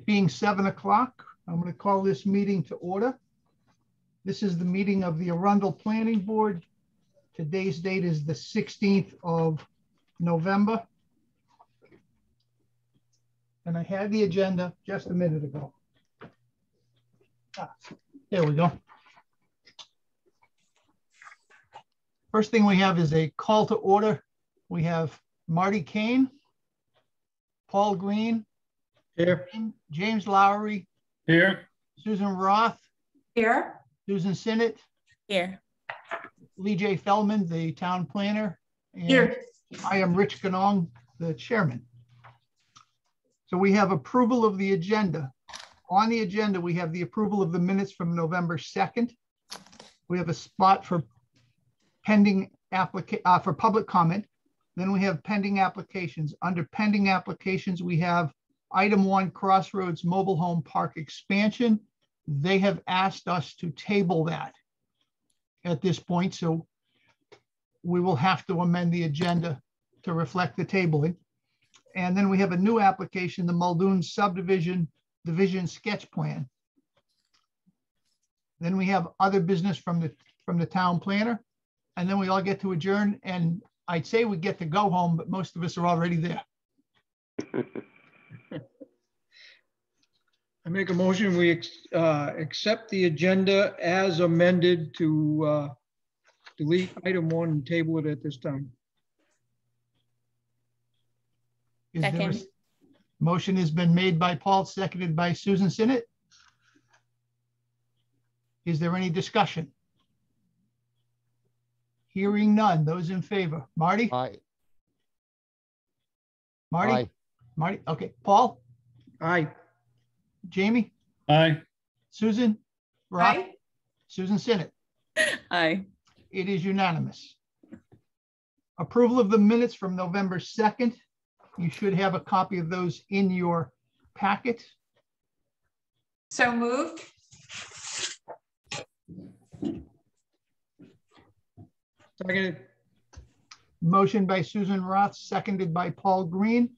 It being 7 o'clock, I'm going to call this meeting to order. This is the meeting of the Arundel Planning Board. Today's date is the 16th of November. And I had the agenda just a minute ago. There we go. First thing we have is a call to order. We have Marty Kane, Paul Green, here, James Lowry, here, Susan Roth, here, Susan Sinnott, here, Lee J. Feldman, the town planner, and here. I am Rich Ganong, the chairman. So we have approval of the agenda. On the agenda, we have the approval of the minutes from November 2nd. We have a spot for pending for public comment. Then we have pending applications. Under pending applications, we have item 1, Crossroads Mobile Home Park expansion. They have asked us to table that at this point, so we will have to amend the agenda to reflect the tabling. And then we have a new application, the Muldoon Subdivision Division Sketch Plan. Then we have other business from the town planner, and then we all get to adjourn, and I'd say we get to go home, but most of us are already there. I make a motion, we accept the agenda as amended to delete item 1 and table it at this time. Second. Motion has been made by Paul, seconded by Susan Sinnott. Is there any discussion? Hearing none. Those in favor? Marty? Aye. Marty? Aye. Marty? Okay. Paul? Aye. Jamie? Aye. Susan? Rob? Aye. Susan Sinnott? Aye. It is unanimous. Approval of the minutes from November 2nd. You should have a copy of those in your packet. So moved. Second. Motion by Susan Roth, seconded by Paul Green.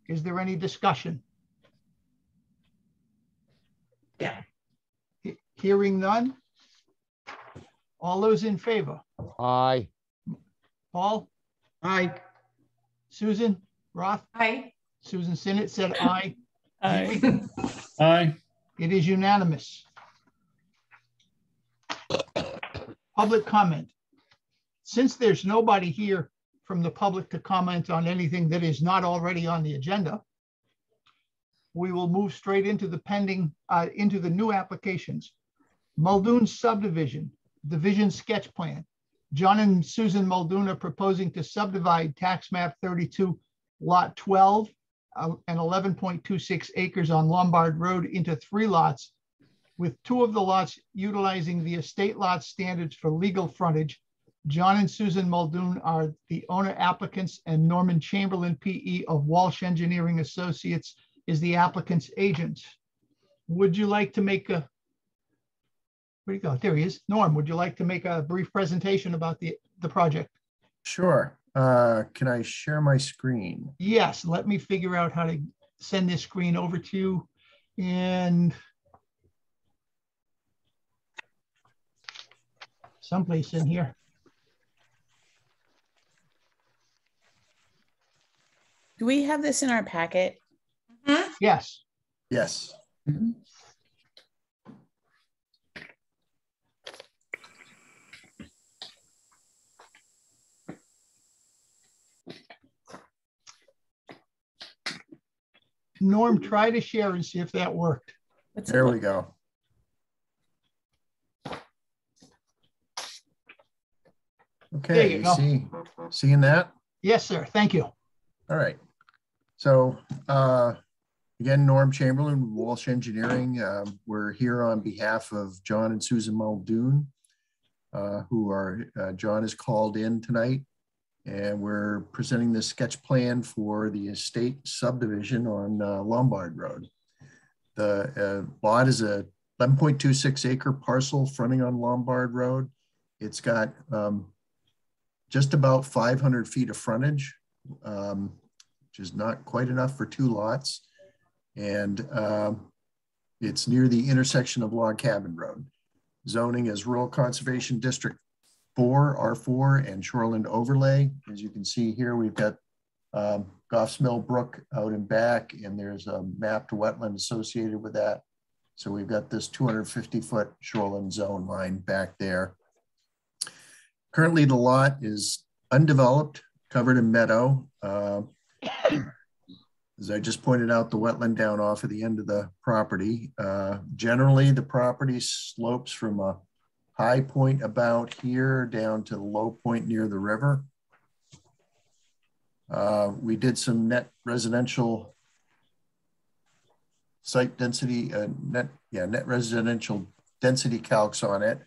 Is there any discussion? Yeah. Hearing none. All those in favor? Aye. Paul? Aye. Susan? Roth? Aye. Susan Sinnott said aye. Aye. Aye. It is unanimous. Public comment. Since there's nobody here from the public to comment on anything that is not already on the agenda, we will move straight into the pending, into the new applications. Muldoon Subdivision, Division Sketch Plan. John and Susan Muldoon are proposing to subdivide tax map 32, lot 12, and 11.26 acres on Lombard Road into 3 lots, with 2 of the lots utilizing the estate lot standards for legal frontage. John and Susan Muldoon are the owner applicants, and Norman Chamberlain, PE of Walsh Engineering Associates is the applicant's agent. Would you like to make a, where'd he go? There he is. Norm, would you like to make a brief presentation about the project? Sure. Can I share my screen? Yes, let me figure out how to send this screen over to you. And someplace in here. Do we have this in our packet? Yes. Yes. Norm, try to share and see if that worked. There we go. There Okay, you go. seeing that? Yes, sir. Thank you. All right. So again, Norm Chamberlain, Walsh Engineering. We're here on behalf of John and Susan Muldoon, who are, John is called in tonight, and we're presenting the sketch plan for the estate subdivision on Lombard Road. The lot is a 11.26 acre parcel fronting on Lombard Road. It's got just about 500 feet of frontage, which is not quite enough for 2 lots. And it's near the intersection of Log Cabin Road. Zoning is Rural Conservation District 4, R4, and Shoreland Overlay. As you can see here, we've got Goff's Mill Brook out and back, and there's a mapped wetland associated with that. So we've got this 250-foot shoreline zone line back there. Currently, the lot is undeveloped, covered in meadow. As I just pointed out, the wetland down off of the end of the property. Generally, the property slopes from a high point about here down to the low point near the river. We did some net residential site density, net residential density calcs on it.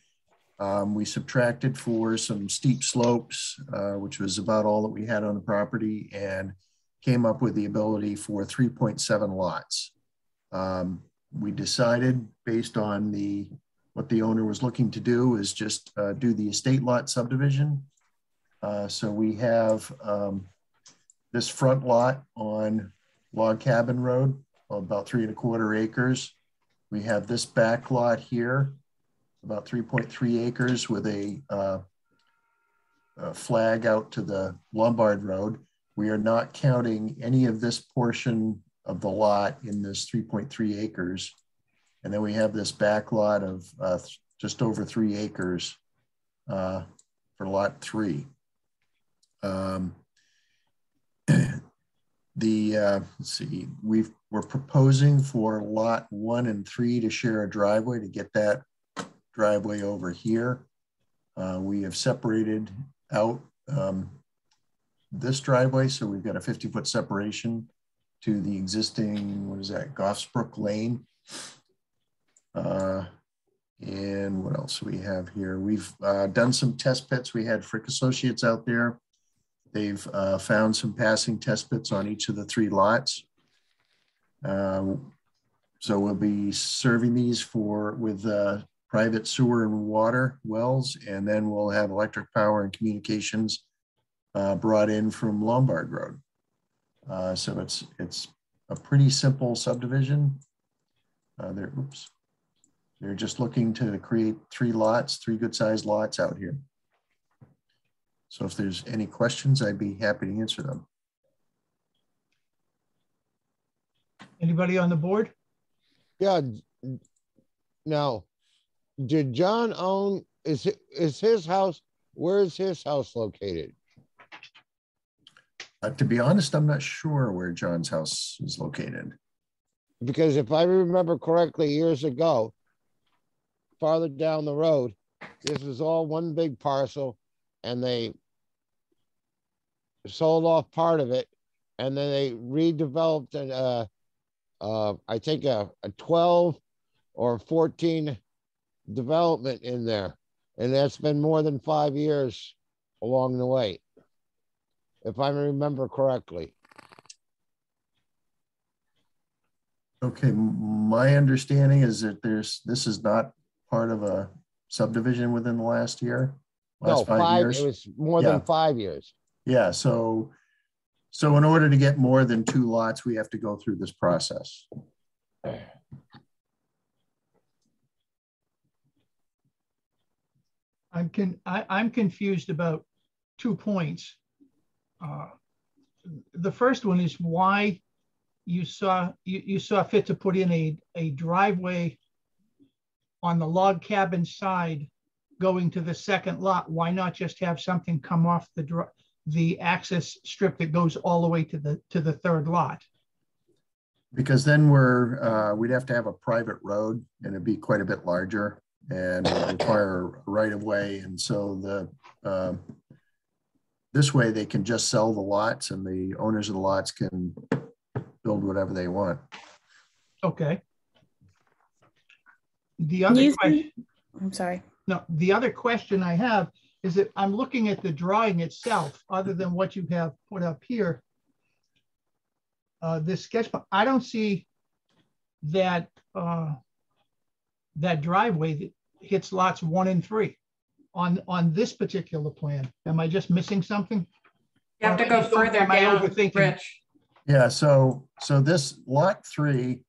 We subtracted for some steep slopes, which was about all that we had on the property, and came up with the ability for 3.7 lots. We decided, based on what the owner was looking to do, is just do the estate lot subdivision. So we have this front lot on Log Cabin Road, about 3¼ acres. We have this back lot here, about 3.3 acres, with a flag out to the Lombard Road. We are not counting any of this portion of the lot in this 3.3 acres. And then we have this back lot of just over 3 acres for lot 3. Let's see, we're proposing for lot 1 and 3 to share a driveway to get that driveway over here. We have separated out this driveway, so we've got a 50-foot separation to the existing, what is that, Goff's Brook Lane. And what else do we have here? We've done some test pits. We had Frick Associates out there. They've found some passing test pits on each of the 3 lots. So we'll be serving these with private sewer and water wells, and then we'll have electric power and communications brought in from Lombard Road. So it's a pretty simple subdivision. They're just looking to create 3 lots, 3 good-sized lots out here. So if there's any questions, I'd be happy to answer them. Anybody on the board? Yeah. Now, did John own, is his house, where is his house located? To be honest, I'm not sure where John's house is located. Because if I remember correctly, years ago, farther down the road, this was all one big parcel, and they sold off part of it, and then they redeveloped it, I think a 12 or 14 development in there, and that's been more than 5 years along the way, if I remember correctly. Okay, my understanding is that this is not part of a subdivision within the last year. No, 5 years. It was more than 5 years. Yeah, so in order to get more than 2 lots, we have to go through this process. I'm confused about 2 points. The first one is why you saw fit to put in a driveway on the log cabin side going to the second lot. Why not just have something come off the access strip that goes all the way to the third lot? Because then we'd have to have a private road, and it'd be quite a bit larger and require a right of way. And so this way they can just sell the lots, and the owners of the lots can build whatever they want. Okay. The other question, I'm sorry. No, the other question I have is that I'm looking at the drawing itself, other than what you have put up here. This sketch, I don't see that that driveway that hits lots 1 and 3 on this particular plan. Am I just missing something? You have to go further down, Rich. Yeah, so this lot 3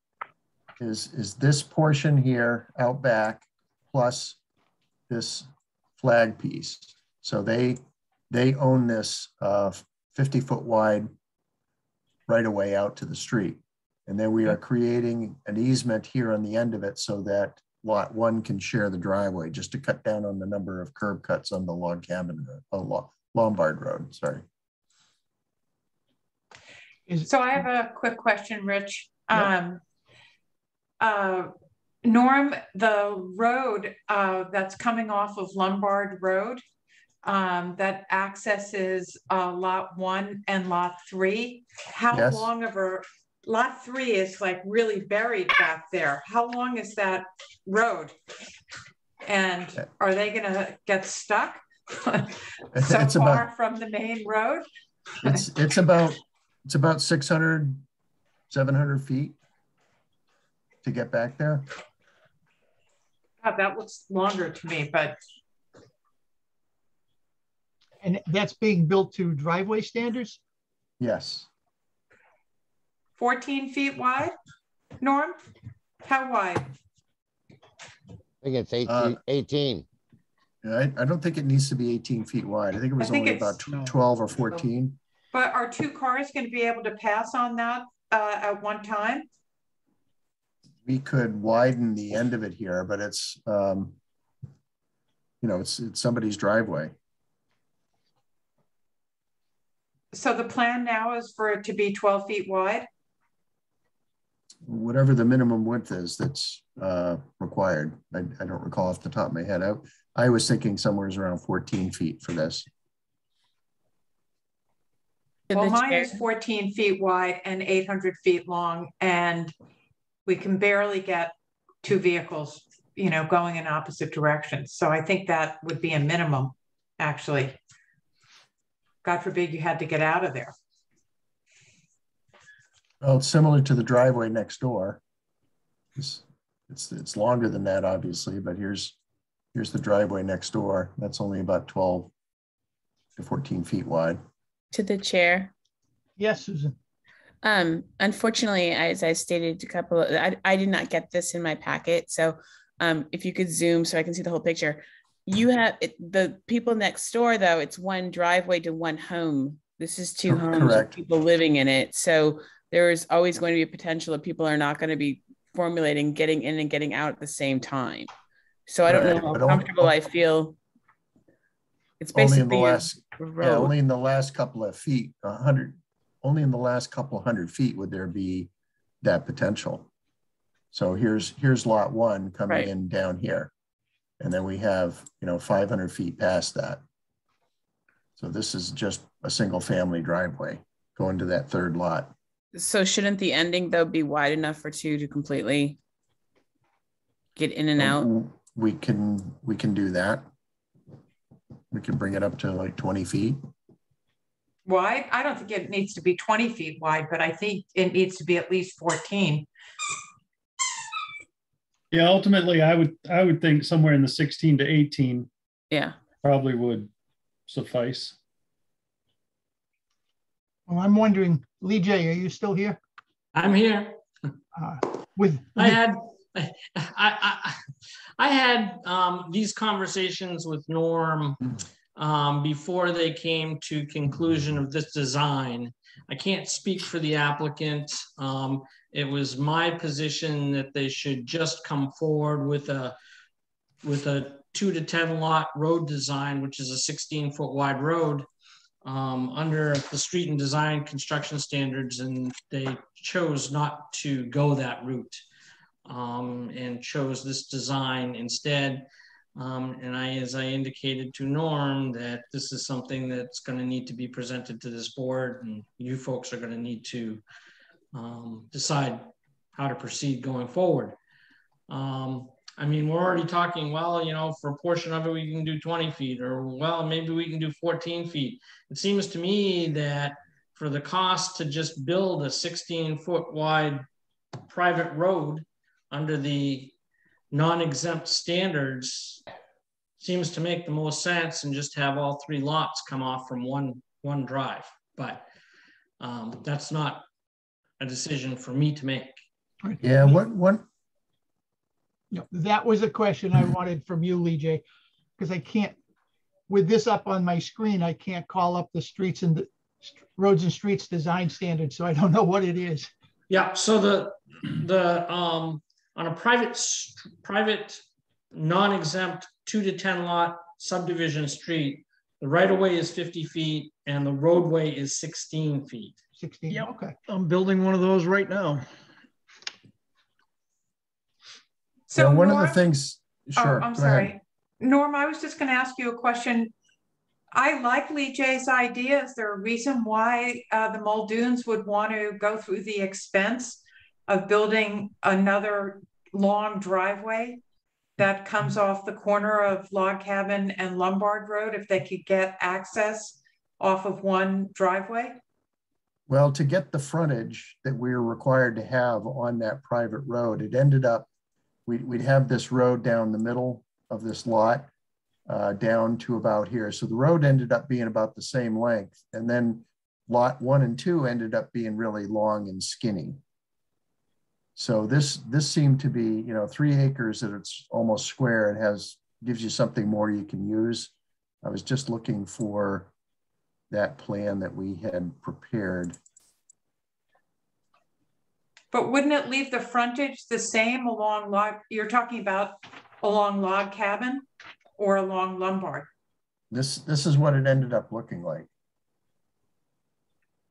is this portion here out back plus this flag piece. So they own this 50-foot wide right away out to the street. And then we are creating an easement here on the end of it so that lot 1 can share the driveway, just to cut down on the number of curb cuts on the log cabin, Lombard Road, sorry. So I have a quick question, Rich. Yep. Norm, the road that's coming off of Lombard Road that accesses lot 1 and lot 3, how Yes. long of a, lot 3 is like really buried back there. How long is that road? And are they gonna get stuck so far from the main road? It's about 600, 700 feet to get back there. Oh, that looks longer to me, but. And that's being built to driveway standards? Yes. 14 feet wide, Norm? How wide? I think it's 18. I don't think it needs to be 18 feet wide. I think it was only about 12 or 14. But are 2 cars going to be able to pass on that at one time? We could widen the end of it here, but it's, you know, it's somebody's driveway. So the plan now is for it to be 12 feet wide? Whatever the minimum width is that's required. I don't recall off the top of my head. I was thinking somewhere around 14 feet for this. Well, mine is 14 feet wide and 800 feet long, and we can barely get 2 vehicles, you know, going in opposite directions. So I think that would be a minimum, actually. God forbid you had to get out of there. Well, it's similar to the driveway next door. It's longer than that, obviously, but here's the driveway next door. That's only about 12 to 14 feet wide. To the chair. Yes, Susan. Unfortunately, as I stated I did not get this in my packet. So if you could zoom so I can see the whole picture. You have the people next door, though, it's one driveway to one home. This is 2 homes with people living in it. So there is always going to be a potential that people are not going to be formulating, getting in and getting out at the same time. So I don't know how comfortable I feel. It's basically only in the last couple of feet, 100, only in the last couple 100 feet would there be that potential. So here's lot 1 coming in down here. And then we have, you know, 500 feet past that. So this is just a single family driveway going to that 3rd lot. So shouldn't the ending, though, be wide enough for 2 to completely get in and out? We can do that. We can bring it up to like 20 feet. Wide? I don't think it needs to be 20 feet wide, but I think it needs to be at least 14. Yeah, ultimately, I would think somewhere in the 16 to 18. Yeah, probably would suffice. Well, I'm wondering, Lee J, are you still here? I'm here. I had these conversations with Norm before they came to conclusion of this design. I can't speak for the applicant. It was my position that they should just come forward with a 2 to 10 lot road design, which is a 16-foot wide road under the street and design construction standards, and they chose not to go that route and chose this design instead. And as I indicated to Norm, that this is something that's going to need to be presented to this board, and you folks are going to need to decide how to proceed going forward. I mean, we're already talking, well, you know, for a portion of it, we can do 20 feet, or well, maybe we can do 14 feet. It seems to me that for the cost to just build a 16-foot wide private road under the non-exempt standards seems to make the most sense, and just have all 3 lots come off from one drive. But that's not a decision for me to make. Yeah, what? No, that was a question I wanted from you, Lee J, because I can't, with this up on my screen, I can't call up the streets and the roads and streets design standard, so I don't know what it is. Yeah, so on a private non-exempt 2 to 10 lot subdivision street, the right of way is 50 feet and the roadway is 16 feet. 16, Yep. okay. I'm building one of those right now. So one Norm, of the things, sure. I'm go sorry. ahead. Norm, I was just going to ask you a question. I like Lee J's idea. Is there a reason why the Muldoons would want to go through the expense of building another long driveway that comes off the corner of Log Cabin and Lombard Road if they could get access off of one driveway? Well, to get the frontage that we were required to have on that private road, it ended up, we'd have this road down the middle of this lot down to about here. So the road ended up being about the same length. And then lot 1 and 2 ended up being really long and skinny. So this seemed to be, 3 acres that it's almost square. It gives you something more you can use. I was just looking for that plan that we had prepared. But wouldn't it leave the frontage the same along you're talking about along Log Cabin or along Lombard? This is what it ended up looking like.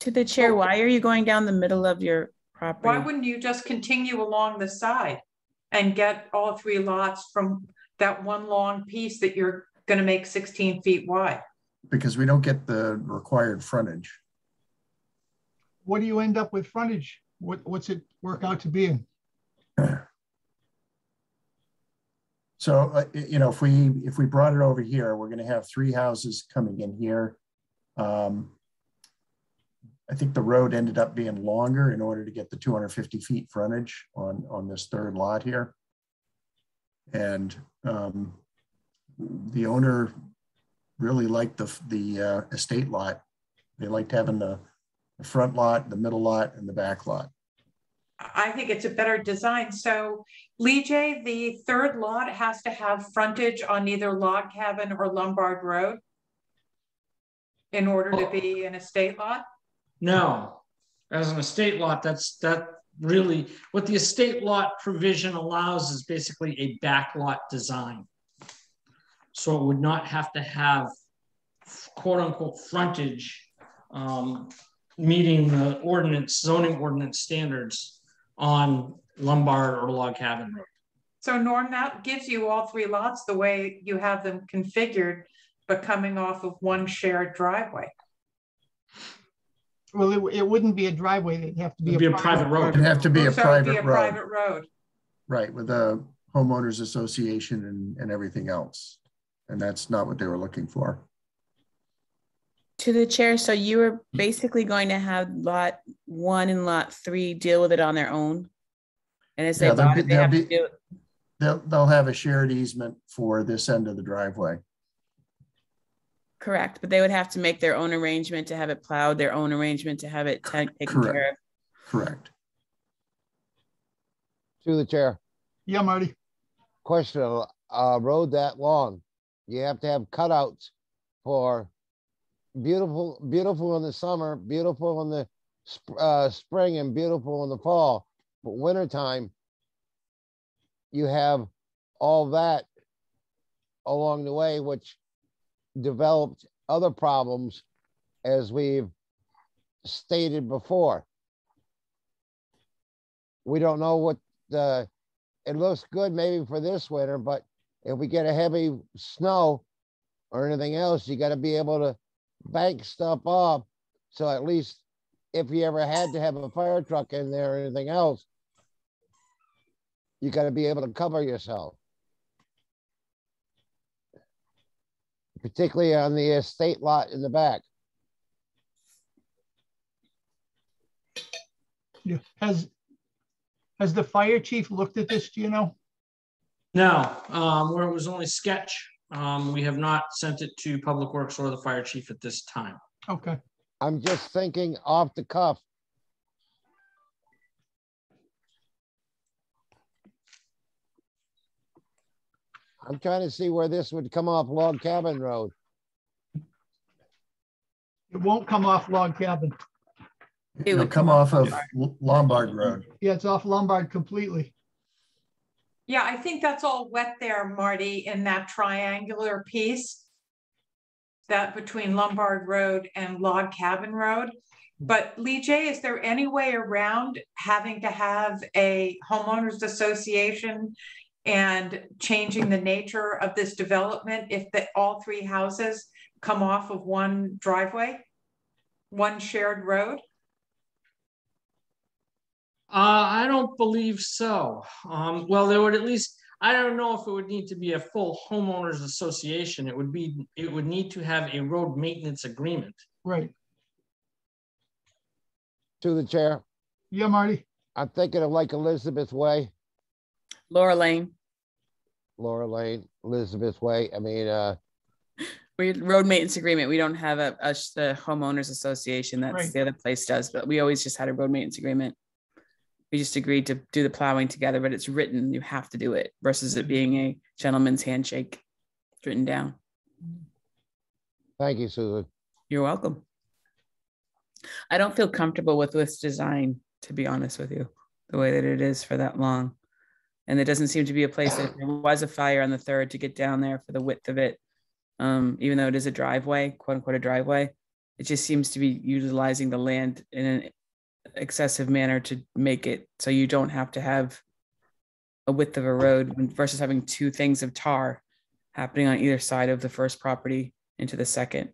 To the chair, why are you going down the middle of your property? Why wouldn't you just continue along the side and get all 3 lots from that one long piece that you're going to make 16 feet wide? Because we don't get the required frontage. What do you end up with frontage? What's it work out to be in? So, if we brought it over here, we're going to have 3 houses coming in here. I think the road ended up being longer in order to get the 250 feet frontage on this 3rd lot here. And the owner really liked the estate lot. They liked having the front lot, the middle lot, and the back lot. I think it's a better design. So Lee J, the 3rd lot has to have frontage on either Log Cabin or Lombard Road in order to be an estate lot? No, as an estate lot, that really, what the estate lot provision allows is basically a back lot design. So it would not have to have quote unquote frontage meeting the zoning ordinance standards on Lombard or Log Cabin Road. So Norm, that gives you all 3 lots the way you have them configured, but coming off of one shared driveway. Well, it wouldn't be a driveway. It'd have to be a private road. It'd have to be a private road. Private road. Right, with a homeowners association and everything else. And that's not what they were looking for. To the chair, so you were basically going to have lot 1 and lot 3 deal with it on their own? And as they bought it, they have to do it. They'll have a shared easement for this end of the driveway. Correct, but they would have to make their own arrangement to have it plowed, their own arrangement to have it taken care of. Correct. To the chair. Yeah, Marty. Question: a road that long, you have to have cutouts for beautiful in the summer, beautiful in the spring, and beautiful in the fall. But wintertime, you have all that along the way, which developed other problems, as we've stated before. We don't know what it looks good maybe for this winter, but if we get a heavy snow or anything else, you got to be able to bank stuff off. So at least if you ever had to have a fire truck in there or anything else, you got to be able to cover yourself. Particularly on the estate lot in the back. Yeah. Has the fire chief looked at this, do you know? No, where it was only sketch. We have not sent it to Public Works or the fire chief at this time. Okay. I'm just thinking off the cuff. I'm trying to see where this would come off Log Cabin Road. It won't come off Log Cabin. It'll come off of Lombard Road. Yeah, it's off Lombard completely. Yeah, I think that's all wet there, Marty, in that triangular piece. That between Lombard Road and Log Cabin Road. But Lee J, is there any way around having to have a homeowners association and changing the nature of this development if all three houses come off of one driveway, one shared road? I don't believe so. Well, there would at least, I don't know if it would need to be a full homeowners association. It would need to have a road maintenance agreement. Right. To the chair. Yeah, Marty. I'm thinking of like Elizabeth Way. Laura Lane. Laura Lane, Elizabeth Way. I mean, We road maintenance agreement. We don't have the homeowners association. That's Right. the other place does, but we always just had a road maintenance agreement. We just agreed to do the plowing together, but it's written, you have to do it versus it being a gentleman's handshake. It's written down. thank you, Susan. You're welcome. I don't feel comfortable with this design, to be honest with you, the way that it is for that long. And there doesn't seem to be a place that if there was a fire on the 3rd to get down there for the width of it. Even though it is a driveway, quote unquote, a driveway, it just seems to be utilizing the land in an excessive manner to make it so you don't have to have a width of a road versus having two things of tar happening on either side of the first property into the second.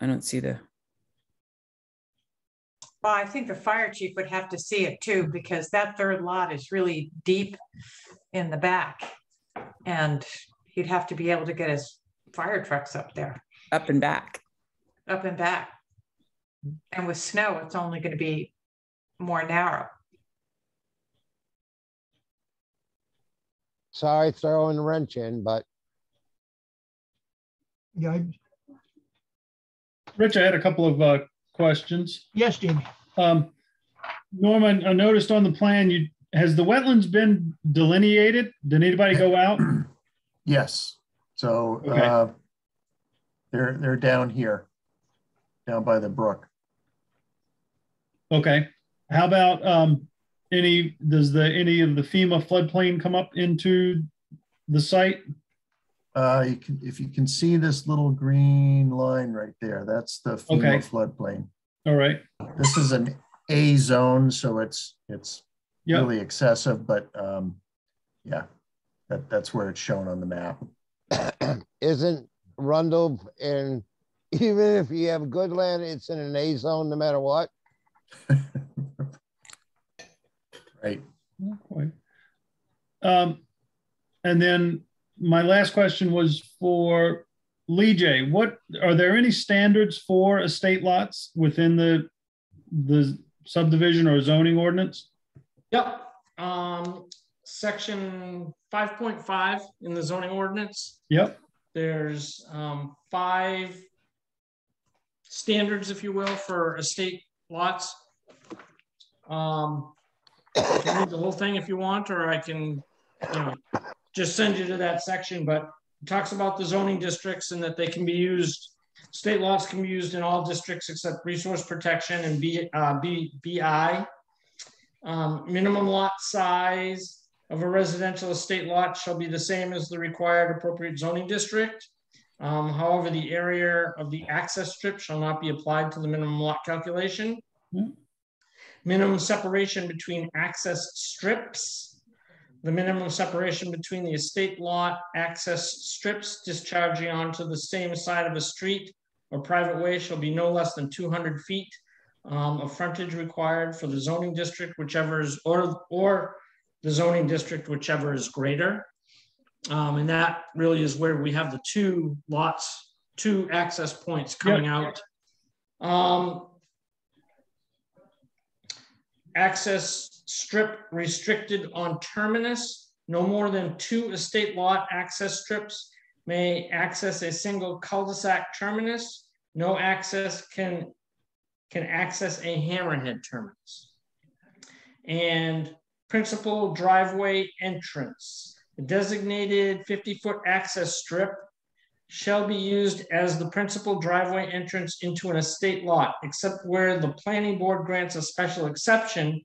I don't see the. Well, I think the fire chief would have to see it too, because that third lot is really deep in the back. And he'd have to be able to get his fire trucks up there. Up and back. Up and back. And with snow, it's only going to be more narrow. Sorry, throwing a wrench in, but Yeah. Rich, I had a couple of questions. Yes, Jamie. Norman, I noticed on the plan, has the wetlands been delineated? Did anybody go out? Yes. So Okay. they're down here, down by the brook. Okay. How about any of the FEMA floodplain come up into the site? If you can see this little green line right there, that's the FEMA Okay. floodplain. All right. This is an A zone, so it's Yep. really excessive, but yeah, that's where it's shown on the map. isn't Rundle in, even if you have good land, it's in an A zone no matter what? Right. Not quite. And then my last question was for Lee J. What are there any standards for estate lots within the subdivision or zoning ordinance? Yep. Section 5.5 in the zoning ordinance. Yep. There's 5 standards, if you will, for estate lots. I can read the whole thing if you want, or I can, just send you to that section, but it talks about the zoning districts and that they can be used, state lots can be used in all districts except resource protection and BI. Minimum lot size of a residential estate lot shall be the same as the required appropriate zoning district. However, the area of the access strip shall not be applied to the minimum lot calculation. Minimum separation between access strips. The minimum separation between the estate lot access strips discharging onto the same side of a street or private way shall be no less than 200 feet of frontage required for the zoning district, whichever is, or the zoning district, whichever is greater. And that really is where we have the 2 lots, 2 access points coming out. Access strip restricted on terminus. No more than 2 estate lot access strips may access a single cul-de-sac terminus. No access can access a hammerhead terminus. And principal driveway entrance. The designated 50-foot access strip shall be used as the principal driveway entrance into an estate lot, except where the planning board grants a special exception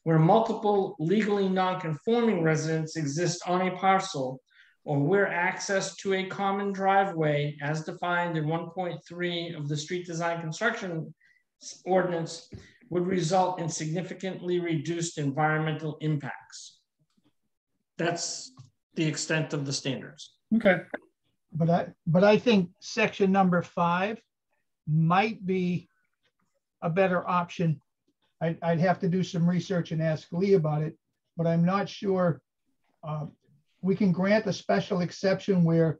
where multiple legally non-conforming residents exist on a parcel, or where access to a common driveway as defined in 1.3 of the street design construction ordinance would result in significantly reduced environmental impacts. That's the extent of the standards. Okay. But I think section number 5 might be a better option. I'd have to do some research and ask Lee about it, but I'm not sure. We can grant a special exception where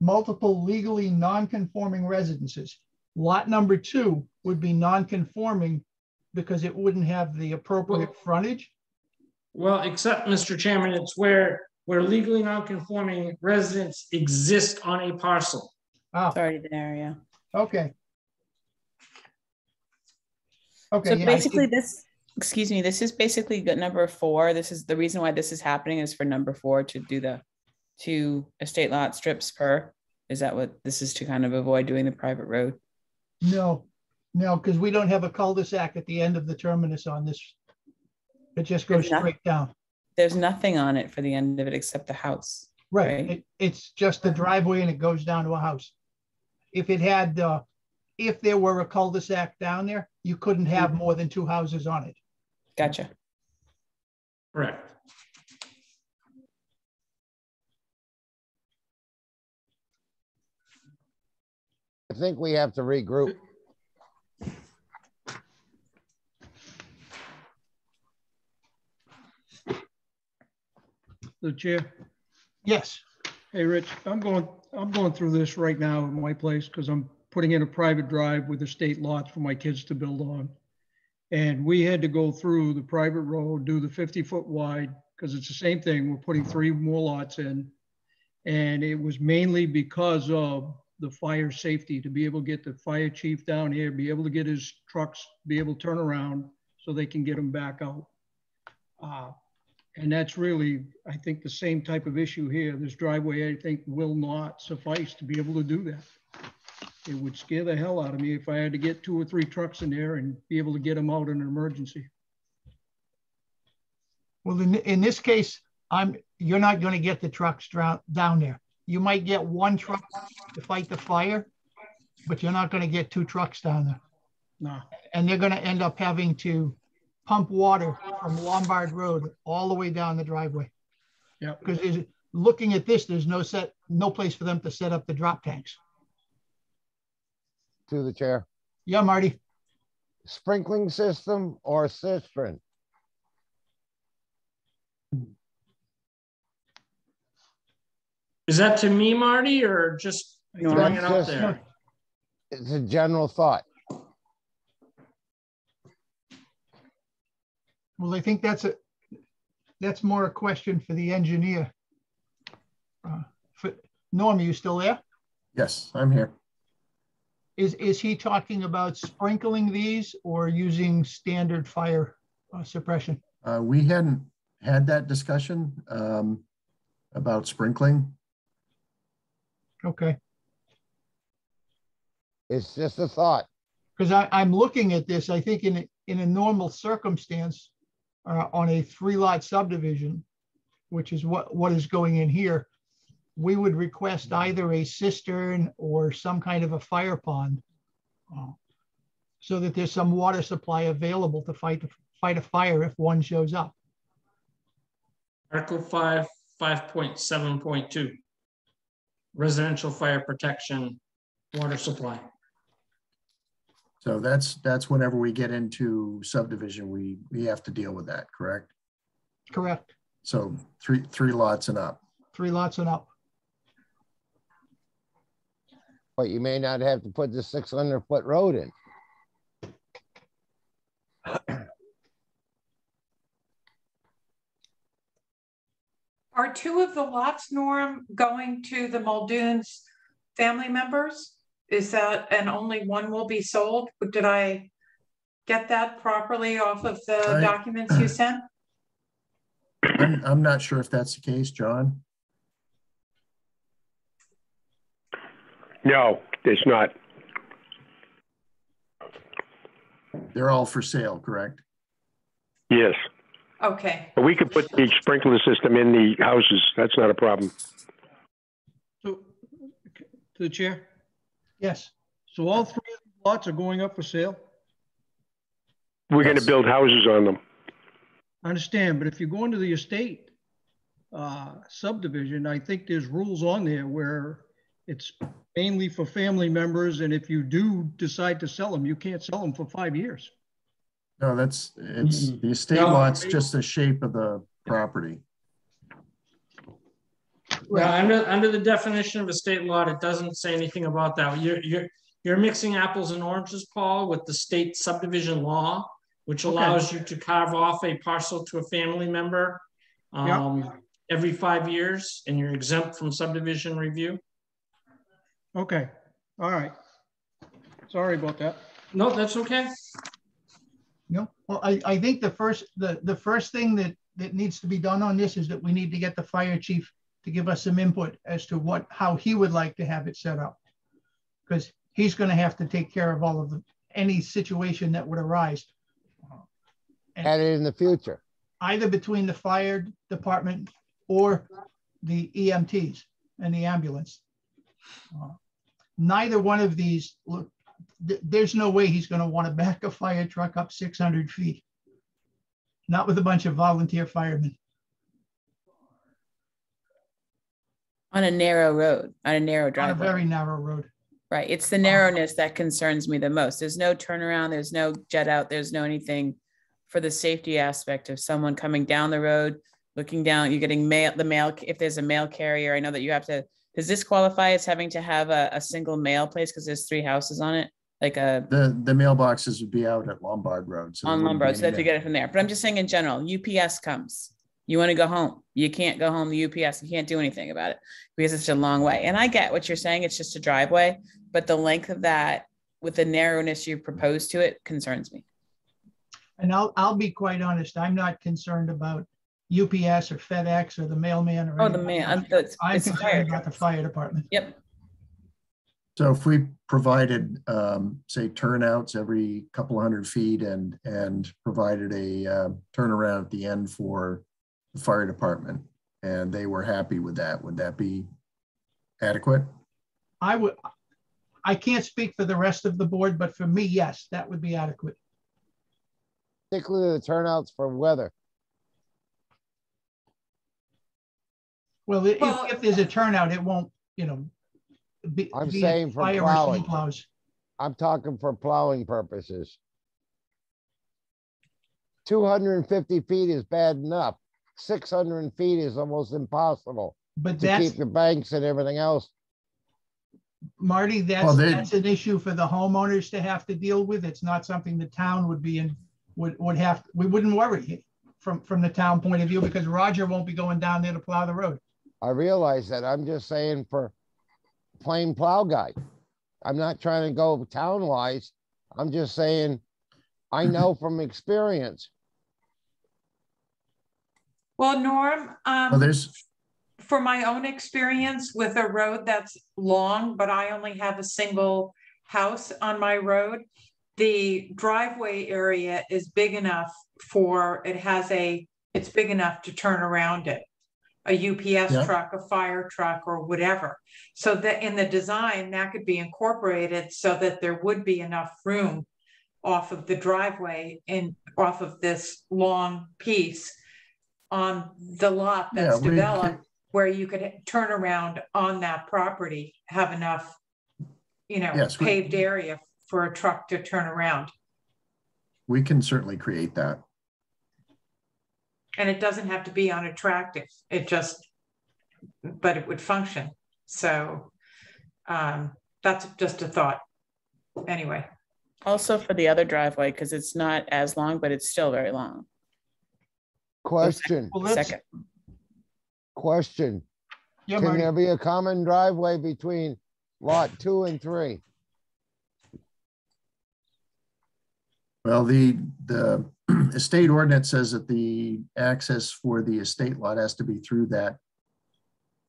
multiple legally non-conforming residences. Lot number 2 would be non-conforming because it wouldn't have the appropriate frontage. Well, except, Mr. Chairman, it's where legally non-conforming residents exist on a parcel. Oh, It's already there, yeah. okay. Okay. So yeah, basically this, excuse me, this is basically number 4. This is the reason why this is happening is for number 4 to do the 2 estate lot strips per. Is that what this is, to kind of avoid doing the private road? No, because we don't have a cul-de-sac at the end of the terminus on this. It just goes straight down. There's nothing on it for the end of it except the house. Right. It's just the driveway and it goes down to a house. If it had, if there were a cul-de-sac down there, you couldn't have more than 2 houses on it. Gotcha. Correct. I think we have to regroup. The chair. Yes. Hey, Rich, I'm going through this right now in my place because I'm putting in a private drive with estate lots for my kids to build on. And we had to go through the private road, do the 50-foot wide, because it's the same thing. We're putting 3 more lots in. And it was mainly because of the fire safety, to be able to get the fire chief down here, be able to get his trucks, be able to turn around so they can get them back out. And that's really, I think, the same type of issue here. This driveway, I think, will not suffice to be able to do that. It would scare the hell out of me if I had to get 2 or 3 trucks in there and be able to get them out in an emergency. Well, in this case, you're not going to get the trucks down there. You might get 1 truck to fight the fire, but you're not going to get 2 trucks down there. No. And they're going to end up having to pump water from Lombard Road all the way down the driveway. Yeah. Because looking at this, there's no place for them to set up the drop tanks. To the chair. Yeah, Marty. Sprinkling system or cistern? Is that to me, Marty, or just throwing it out Just- there? It's a general thought. Well, I think that's more a question for the engineer. Norm, are you still there? Yes, I'm here. Is he talking about sprinkling these or using standard fire suppression? We hadn't had that discussion about sprinkling. Okay, It's just a thought. because I'm looking at this, I think in a normal circumstance on a 3-lot subdivision, which is what is going in here, we would request either a cistern or some kind of a fire pond so that there's some water supply available to fight a fire if one shows up. Article 5, 5.7.2. Residential fire protection, water supply. So that's whenever we get into subdivision, we have to deal with that, correct? Correct. So three lots and up. 3 lots and up. But you may not have to put the 600-foot road in. Are 2 of the lots, Norm, going to the Muldoon's family members? Is that, and only 1 will be sold? Did I get that properly off of the documents you sent? I'm not sure if that's the case, John. No, it's not. They're all for sale, correct? Yes. Okay. But we could put the sprinkler system in the houses. That's not a problem. So, to the chair, Yes. so all 3 of the lots are going up for sale? We're going to Yes. build houses on them. I understand, but if you go into the estate subdivision, I think there's rules on there where it's mainly for family members, and if you do decide to sell them, you can't sell them for 5 years. No, it's the estate No. lot's just the shape of the property. Yeah, under the definition of estate lot, it doesn't say anything about that. You're mixing apples and oranges, Paul, with the state subdivision law, which allows you to carve off a parcel to a family member every 5 years, and you're exempt from subdivision review. Okay, all right. Sorry about that. No, that's okay. No, well, I think the first thing that needs to be done on this is that we need to get the fire chief to give us some input as to how he would like to have it set up. Because he's going to have to take care of all of any situation that would arise. At it in the future. Either between the fire department or the EMTs and the ambulance. Neither one of these, look, there's no way he's going to want to back a fire truck up 600 feet. Not with a bunch of volunteer firemen. On a narrow road, on a narrow On a driveway. very narrow road. Right. It's the narrowness that concerns me the most. There's no turnaround. There's no jet out. There's no anything for the safety aspect of someone coming down the road, looking down, you're getting mail, if there's a mail carrier, I know that you have to, does this qualify as having to have a single mail place because there's 3 houses on it? Like The mailboxes would be out at Lombard Road. So on Lombard, so they have to get get it from there. But I'm just saying in general, UPS comes. You want to go home. You can't go home, the UPS, you can't do anything about it because it's a long way. And I get what you're saying, it's just a driveway, but the length of that with the narrowness you propose to it concerns me. And I'll be quite honest, I'm not concerned about UPS or FedEx or the mailman or The man. I'm concerned about the fire department. Yep. So if we provided, say, turnouts every couple 100 feet and provided a turnaround at the end for the fire department, and they were happy with that, would that be adequate? I can't speak for the rest of the board, but for me, yes, that would be adequate. Particularly the turnouts for weather. Well, if there's a turnout, it won't, be. I'm saying for plowing. I'm talking for plowing purposes. 250 feet is bad enough. 600 feet is almost impossible. But to keep your banks and everything else. Marty, that's an issue for the homeowners to have to deal with. It's not something the town would be in, would have, we wouldn't worry from the town point of view because Roger won't be going down there to plow the road. I realize that. I'm just saying for plain plow guy. I'm not trying to go town-wise. I'm just saying, I know from experience. Well, Norm, for my own experience with a road that's long, but I only have a single house on my road, the driveway area is big enough it's big enough to turn around it. A UPS truck, a fire truck, or whatever. So that in the design, that could be incorporated so that there would be enough room off of the driveway and off of this long piece on the lot that's developed where you could turn around on that property, have enough, paved area for a truck to turn around. We can certainly create that. And it doesn't have to be unattractive. But it would function. So that's just a thought. Anyway. Also for the other driveway, because it's not as long, but it's still very long. Question. Question. Yeah, Can there be a common driveway between lot 2 and 3? Well, the estate ordinance says that the access for the estate lot has to be through that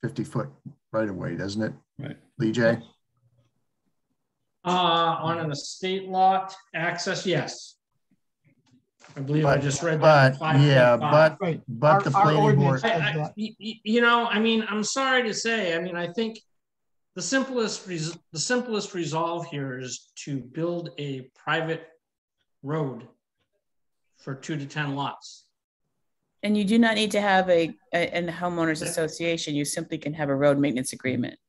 50-foot right of way, doesn't it? Right. Lee J? On an estate lot, access, yes. I believe I just read that. But, yeah, but, Right. but the Our planning ordinance board, says that. You know, I mean, I'm sorry to say, I mean, I think the simplest resolve here is to build a private road for 2 to 10 lots. And you do not need to have a homeowners association. You simply can have a road maintenance agreement.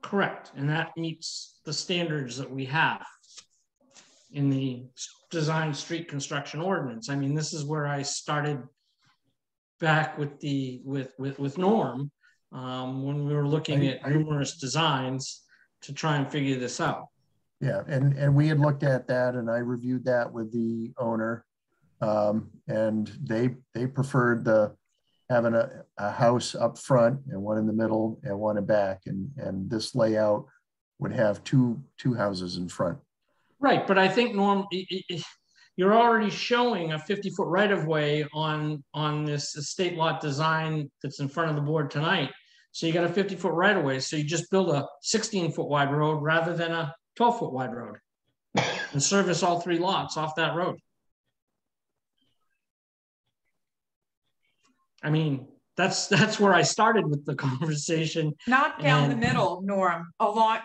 Correct, and that meets the standards that we have in the design street construction ordinance. I mean, this is where I started back with the with Norm when we were looking at numerous designs to try and figure this out. yeah, and we had looked at that, and I reviewed that with the owner, and they preferred having a house up front and one in the middle and one in back, and this layout would have two houses in front. Right, but I think, Norm, you're already showing a 50-foot right-of-way on this estate lot design that's in front of the board tonight. So you got a 50-foot right-of-way, so you just build a 16-foot wide road rather than a 12-foot wide road and service all 3 lots off that road. I mean, that's where I started with the conversation. Not down the middle, Norm, along,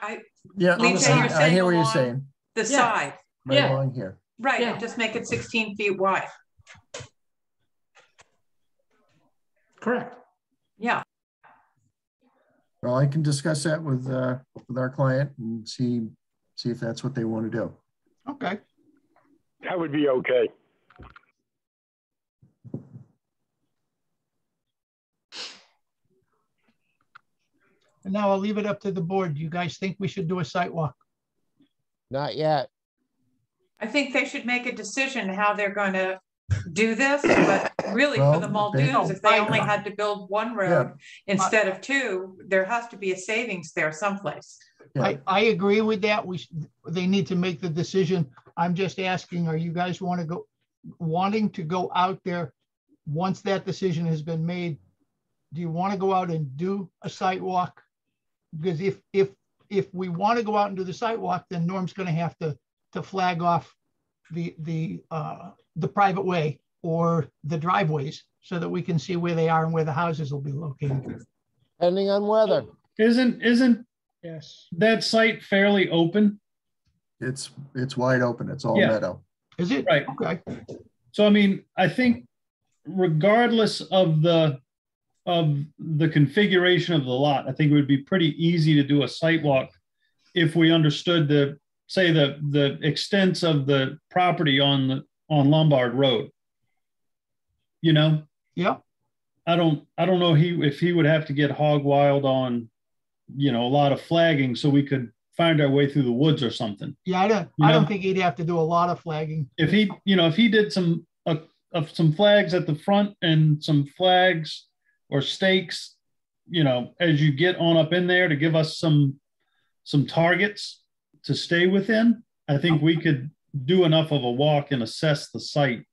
Yeah, Lee, I hear what you're saying. the side. Right along here. Right, and just make it 16 feet wide. Correct. Yeah. Well, I can discuss that with our client and see if that's what they want to do. Okay. That would be okay. And now I'll leave it up to the board. Do you guys think we should do a site walk? Not yet. I think they should make a decision how they're going to do this, but really for the Muldoons, if they only had to build 1 road instead of 2, there has to be a savings there someplace. Yeah. I agree with that. They need to make the decision. I'm just asking, are you guys wanting to go out there once that decision has been made? Do you want to go out and do a site walk? Because if we want to go out and do the site walk, then Norm's going to have to flag off the private way or the driveways so that we can see where they are and where the houses will be located. Depending on weather. Isn't Yes. that site fairly open? It's wide open. It's all Yeah. meadow. Is it? Right. Okay. So, I mean, I think regardless of the configuration of the lot, I think it would be pretty easy to do a site walk if we understood the extents of the property on Lombard Road. You know? Yeah. I don't know if he would have to get hog wild on, a lot of flagging so we could find our way through the woods or something. Yeah, I don't think he'd have to do a lot of flagging. If he did some flags at the front and some flags or stakes, as you get on up in there to give us some targets to stay within, I think we could do enough of a walk and assess the site,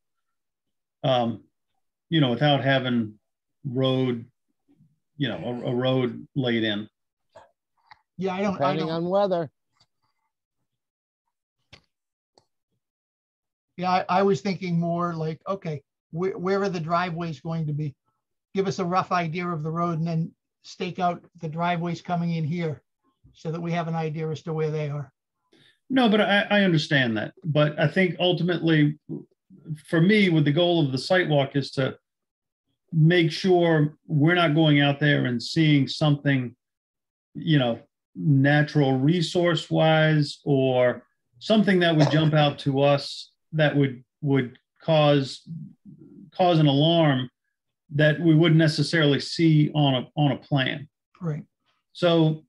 without having road, a road laid in. Yeah, I Depending don't. on weather. Yeah, I was thinking more like, okay, where are the driveways going to be? Give us a rough idea of the road and then stake out the driveways coming in here so that we have an idea as to where they are. No, but I understand that. But I think ultimately, for me, with the goal of the site walk is to make sure we're not going out there and seeing something, natural resource wise or something that would jump out to us that would cause an alarm that we wouldn't necessarily see on a plan. Right. So,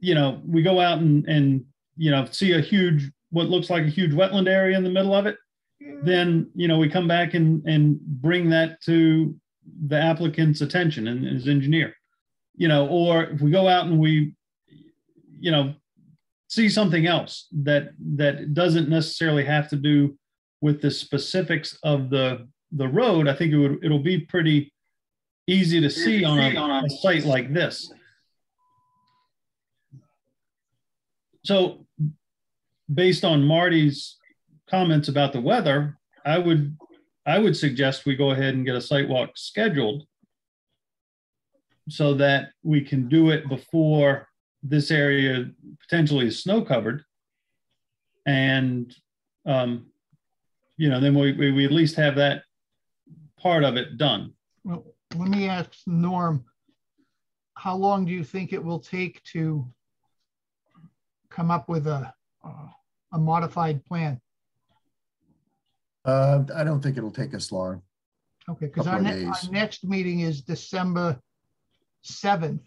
we go out and see what looks like a huge wetland area in the middle of it. Then, we come back and bring that to the applicant's attention and his engineer, or if we go out and we, see something else that doesn't necessarily have to do with the specifics of the road, I think it'll be pretty easy to see on a site like this. So based on Marty's comments about the weather, I would suggest we go ahead and get a site walk scheduled so that we can do it before this area potentially is snow covered. And, you know, then we at least have that part of it done. Well, let me ask Norm, how long do you think it will take to come up with a modified plan? I don't think it'll take us long. Okay, because our next meeting is December 7th.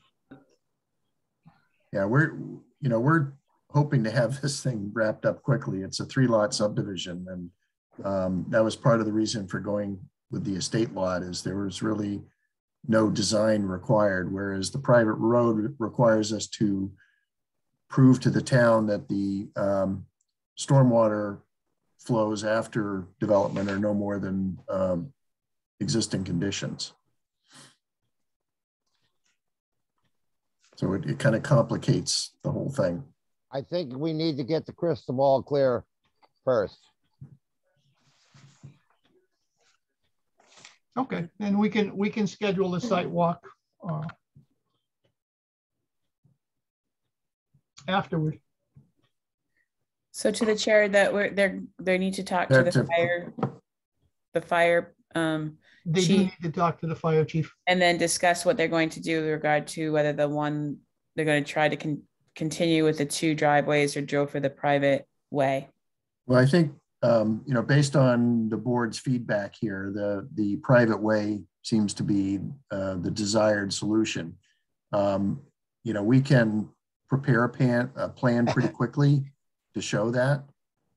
Yeah, we're hoping to have this thing wrapped up quickly. It's a 3-lot subdivision, and that was part of the reason for going with the estate lot, is there was really no design required, whereas the private road requires us to prove to the town that the stormwater flows after development are no more than existing conditions. So it kind of complicates the whole thing. I think we need to get the crystal ball clear first. Okay, and we can schedule the site walk afterward. So to the chair, that they need to talk to the fire. They do need to talk to the fire chief and then discuss what they're going to do with regard to whether they're going to try to continue with the 2 driveways or go for the private way. Well, I think based on the board's feedback here, the private way seems to be the desired solution. We can prepare a plan pretty quickly to show that.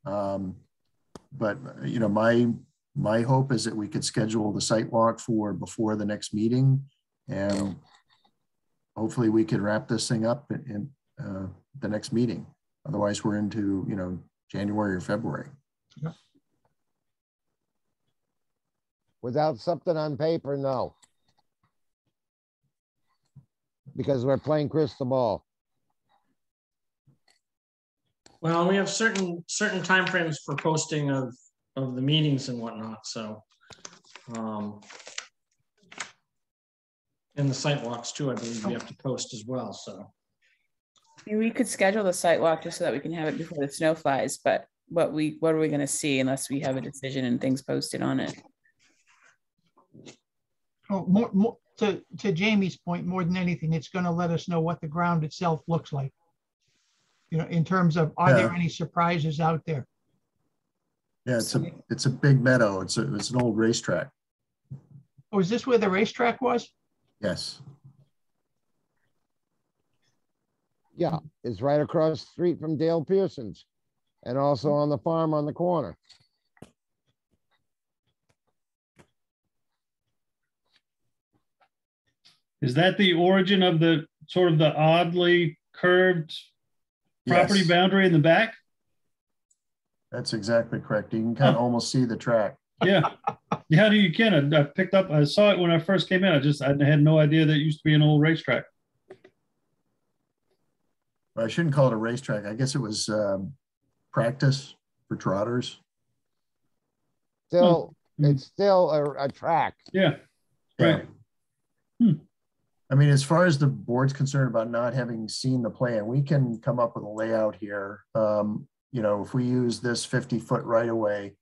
But my hope is that we could schedule the site walk for before the next meeting, and hopefully we could wrap this thing up in the next meeting. Otherwise we're into, January or February. Yeah. Without something on paper, no. Because we're playing crystal ball. Well, we have certain timeframes for posting of the meetings and whatnot. So, and the site walks too, I believe we have to post as well. So we could schedule the site walk just so that we can have it before the snow flies. But what are we going to see unless we have a decision and things posted on it? Oh, more to Jamie's point, more than anything, it's going to let us know what the ground itself looks like. In terms of, are there any surprises out there? Yeah, it's a big meadow. It's an old racetrack. Oh, is this where the racetrack was? Yes. Yeah, it's right across the street from Dale Pearson's, and also on the farm on the corner. Is that the origin of the sort of the oddly curved property boundary in the back? That's exactly correct. You can kind of almost see the track. Yeah. Yeah, you can. I saw it when I first came in. I had no idea that it used to be an old racetrack. Well, I shouldn't call it a racetrack. I guess it was practice for trotters. It's still a track. Yeah. Right. Yeah. I mean, as far as the board's concerned about not having seen the plan, we can come up with a layout here. If we use this 50-foot right of way,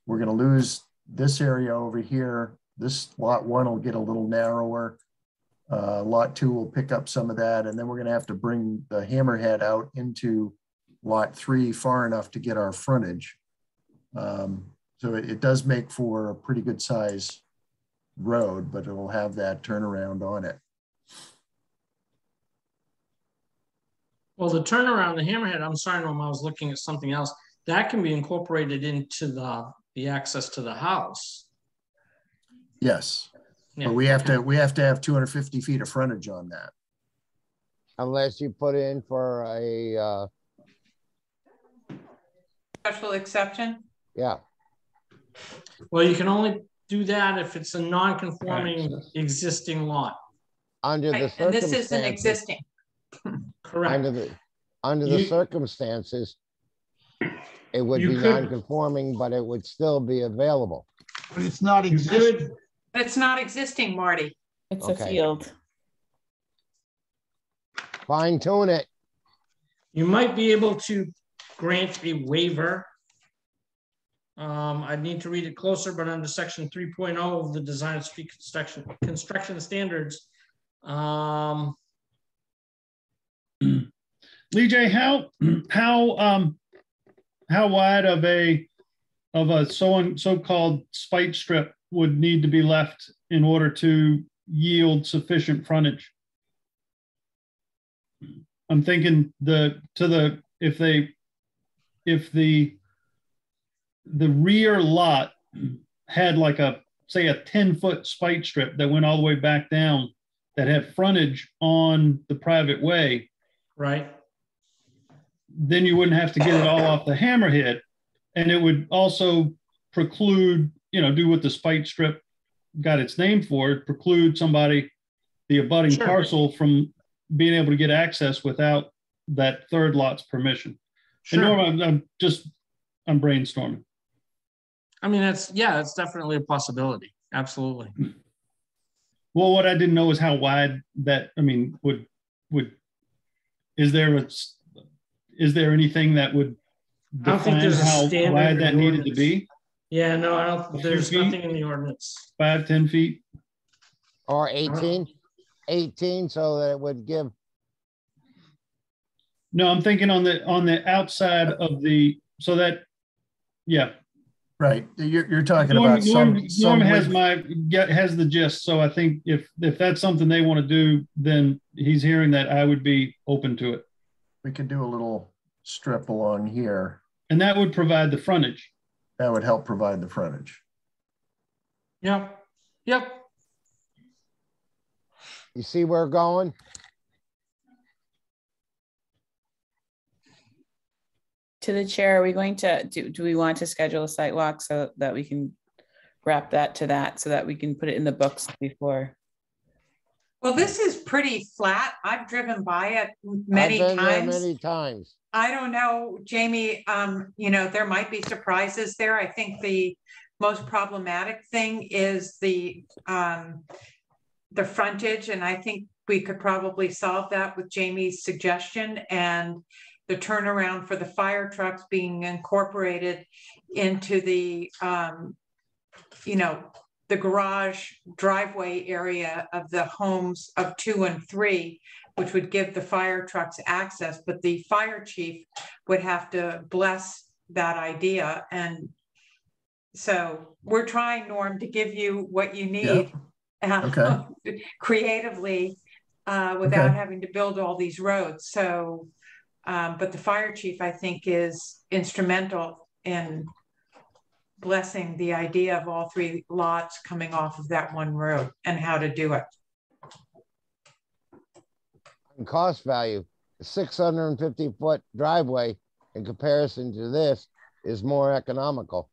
we're going to lose this area over here. This lot 1 will get a little narrower. Lot 2 will pick up some of that. And then we're going to have to bring the hammerhead out into lot 3 far enough to get our frontage. So it does make for a pretty good size road, but it'll have that turnaround on it. Well, the turnaround, the hammerhead, I'm sorry, Norm, I was looking at something else. That can be incorporated into the access to the house. Yes, yeah. But we have to have 250 feet of frontage on that. Unless you put in for a special exception. Yeah. Well, you can only do that if it's a non-conforming existing lot. Under the and this isn't existing. Correct. under the You- circumstances, it would You be could- non-conforming, but it would still be available. But it's not You existing. could, But it's not existing, Marty. It's Okay. a field. Fine tune it. you might be able to grant a waiver. I'd need to read it closer, but under section 3.0 of the design and street construction standards. Lee J, how wide of a so-called spite strip would need to be left in order to yield sufficient frontage? I'm thinking if the rear lot had like say a 10-foot spite strip that went all the way back down that had frontage on the private way, Right. then you wouldn't have to get it all off the hammerhead. And it would also preclude, do what the spite strip got its name for, it preclude somebody, the abutting Sure. parcel, from being able to get access without that third lot's permission. Sure. And Norm, I'm brainstorming. I mean, it's definitely a possibility. Absolutely. Well, what I didn't know is how wide that, is there anything that would I don't think define there's a how standard wide that needed to ordinance. be? Yeah, no, I don't, there's feet? nothing in the ordinance. 5-10 feet? Or 18, so that it would give, No, I'm thinking on the outside of so that, yeah. Right. You're talking Norm about some has width. has the gist. So I think if that's something they want to do, then he's hearing that I would be open to it. We could do a little strip along here. And that would provide the frontage. That would help provide the frontage. Yep. you see where we're going? To the chair, are we going to, do we want to schedule a site walk so that we can wrap that to that, so that we can put it in the books before? Well, this is pretty flat. I've driven by it many I've been there times. many times. I don't know, Jamie, there might be surprises there. I think the most problematic thing is the frontage, and I think we could probably solve that with Jamie's suggestion, and the turnaround for the fire trucks being incorporated into the garage driveway area of the homes of 2 and 3, which would give the fire trucks access, but the fire chief would have to bless that idea. And so we're trying, Norm, to give you what you need creatively without having to build all these roads. So, but the fire chief, I think, is instrumental in blessing the idea of all 3 lots coming off of that one road and how to do it. And cost value, a 650-foot driveway in comparison to this is more economical.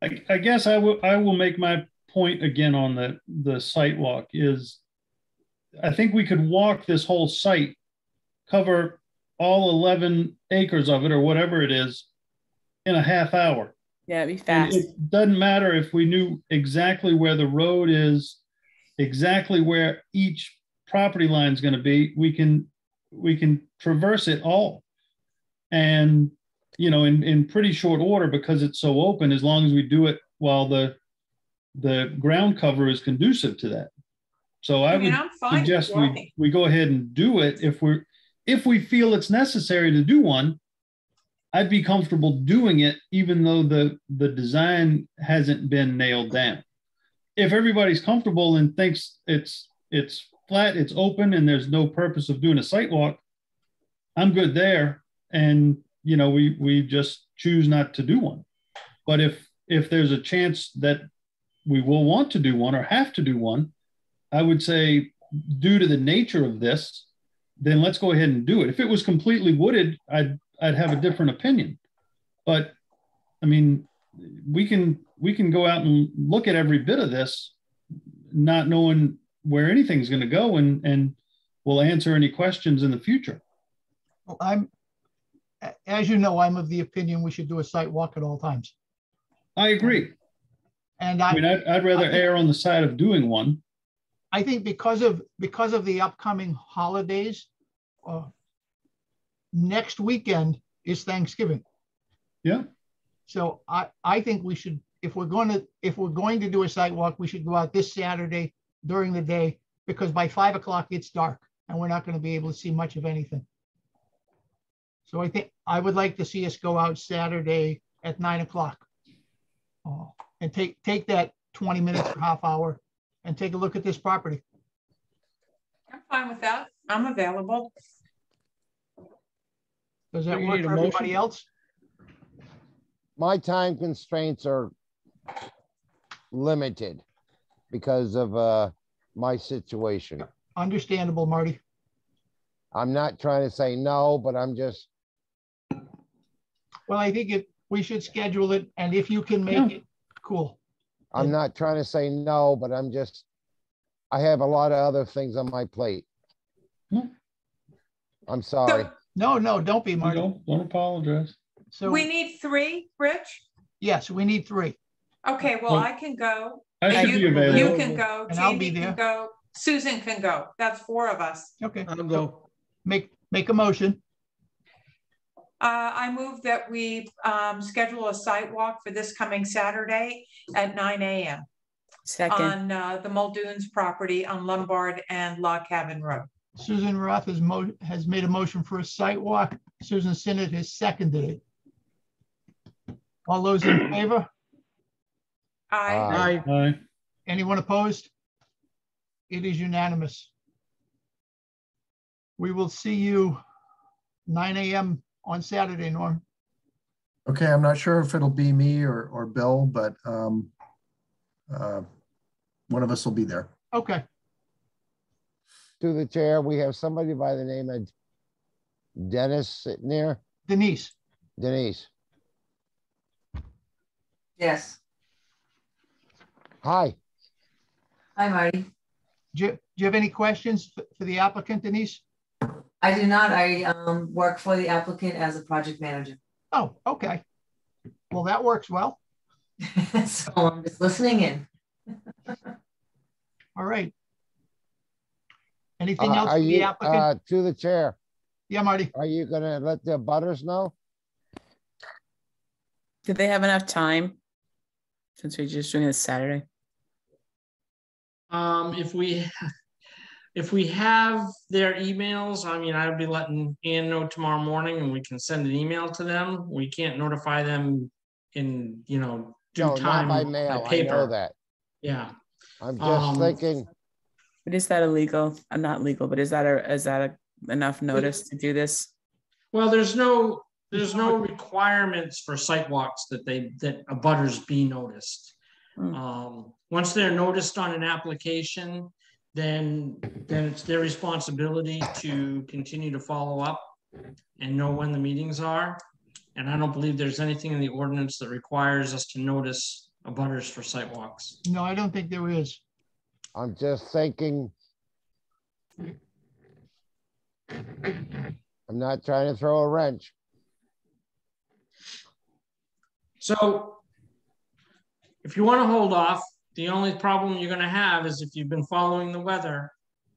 I guess I will make my point again on the site walk is I think we could walk this whole site, cover all 11 acres of it or whatever it is in a half hour. Yeah, it'd be fast. And it doesn't matter if we knew exactly where the road is, exactly where each property line is going to be. We can traverse it all, and in pretty short order, because it's so open, as long as we do it while the ground cover is conducive to that. So I would suggest we go ahead and do it if we feel it's necessary to do one. I'd be comfortable doing it, even though the design hasn't been nailed down. If everybody's comfortable and thinks it's flat, it's open, and there's no purpose of doing a site walk, I'm good there. And we just choose not to do one. But if there's a chance that we will want to do one or have to do one, I would say, due to the nature of this, then let's go ahead and do it. If it was completely wooded, I'd have a different opinion. But I mean, we can go out and look at every bit of this, not knowing where anything's going to go, and we'll answer any questions in the future. As you know, I'm of the opinion we should do a site walk at all times. I agree. And I mean, I'd rather err on the side of doing one. I think because of the upcoming holidays, next weekend is Thanksgiving. Yeah. So I think we should, if we're going to do a site walk, we should go out this Saturday during the day, because by 5 o'clock it's dark and we're not going to be able to see much of anything. So I think I would like to see us go out Saturday at 9 o'clock and take that 20 minutes or half hour and take a look at this property. I'm fine with that. I'm available. Does that Do you work need a for everybody motion? else? My time constraints are limited because of my situation. Understandable, Marty. I'm not trying to say no, but I'm just, Well, I think we should schedule it, and if you can make it, cool. I'm not trying to say no, but I'm just, I have a lot of other things on my plate. I'm sorry. No, don't be, Marty. Don't apologize. So We need 3, Rich? yes, we need 3. Okay, well, Well, I can go. I should be You available. can go. And I'll be Jamie there. can go. Susan can go. That's 4 of us. Okay. I'll go. Make a motion. I move that we schedule a site walk for this coming Saturday at 9 a.m. Second. on the Muldoon's property on Lombard and Log Cabin Road. Susan Roth has made a motion for a site walk. Susan Sinnet has seconded it. All those in favor? Aye. Aye. Anyone opposed? It is unanimous. We will see you 9 a.m. on Saturday, Norm. Okay, I'm not sure if it'll be me or Bill, but one of us will be there. Okay. To the chair, we have somebody by the name of Dennis sitting there. Denise. Denise. Yes. Hi. Hi, Marty. Do you have any questions for the applicant, Denise? I do not. I work for the applicant as a project manager. Oh, okay. Well, that works well. So I'm just listening in. All right. Anything else Are for the you, applicant? to the chair, Yeah, Marty. are you gonna let the butters know? Did they have enough time? Since we're just doing this Saturday. If we have their emails, I mean, I'll be letting Ann know tomorrow morning and we can send an email to them. We can't notify them in, due No, time not by mail. I know paper. that. Yeah. I'm just thinking, But is that illegal? Not legal, but is that enough notice to do this? Well, there's no requirements for site walks that abutters be noticed. Once they're noticed on an application, then it's their responsibility to continue to follow up and know when the meetings are. And I don't believe there's anything in the ordinance that requires us to notice abutters for site walks. No, I don't think there is. I'm just thinking. I'm not trying to throw a wrench. So if you want to hold off, the only problem you're going to have is if you've been following the weather,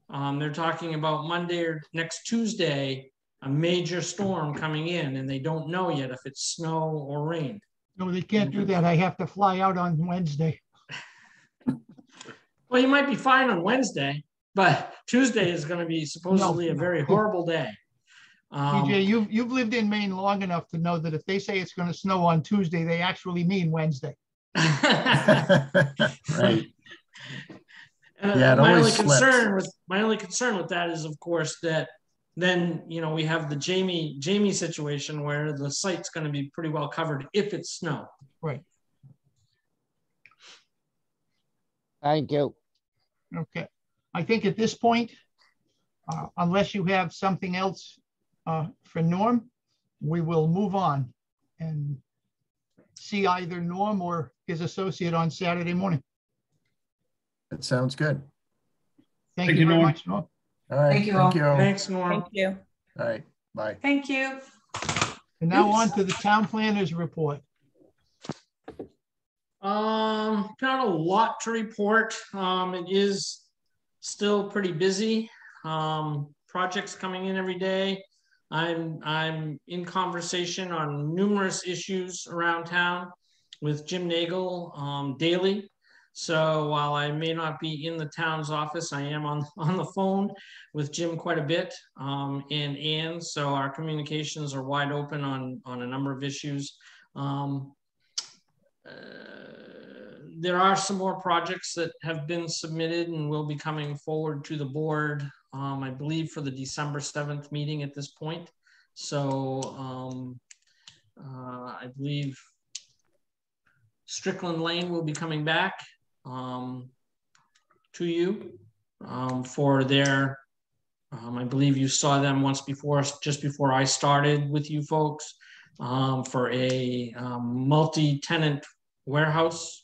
they're talking about Monday or next Tuesday, a major storm coming in, and they don't know yet if it's snow or rain. No, they can't do that. I have to fly out on Wednesday. Well, you might be fine on Wednesday, but Tuesday is going to be supposedly a very horrible day. DJ, you've lived in Maine long enough to know that if they say it's going to snow on Tuesday, they actually mean Wednesday. Right. Yeah, my only concern with that is, of course, that then we have the Jamie situation where the site's going to be pretty well covered if it's snow. Right. Thank you. Okay. I think at this point, unless you have something else for Norm, we will move on and see either Norm or his associate on Saturday morning. That sounds good. Thank you very Norm. much, Norm. All right. Thank you all. Thank you. Thanks, Norm. Thank you. All right. Bye. Thank you. And now on to the town planner's report. Not a lot to report. It is still pretty busy. Projects coming in every day. I'm in conversation on numerous issues around town with Jim Nagel daily. So while I may not be in the town's office, I am on the phone with Jim quite a bit, and Ann. So our communications are wide open on a number of issues. There are some more projects that have been submitted and will be coming forward to the board, I believe, for the December 7th meeting at this point. So I believe Strickland Lane will be coming back to you for their, I believe you saw them once before, just before I started with you folks, for a multi-tenant warehouse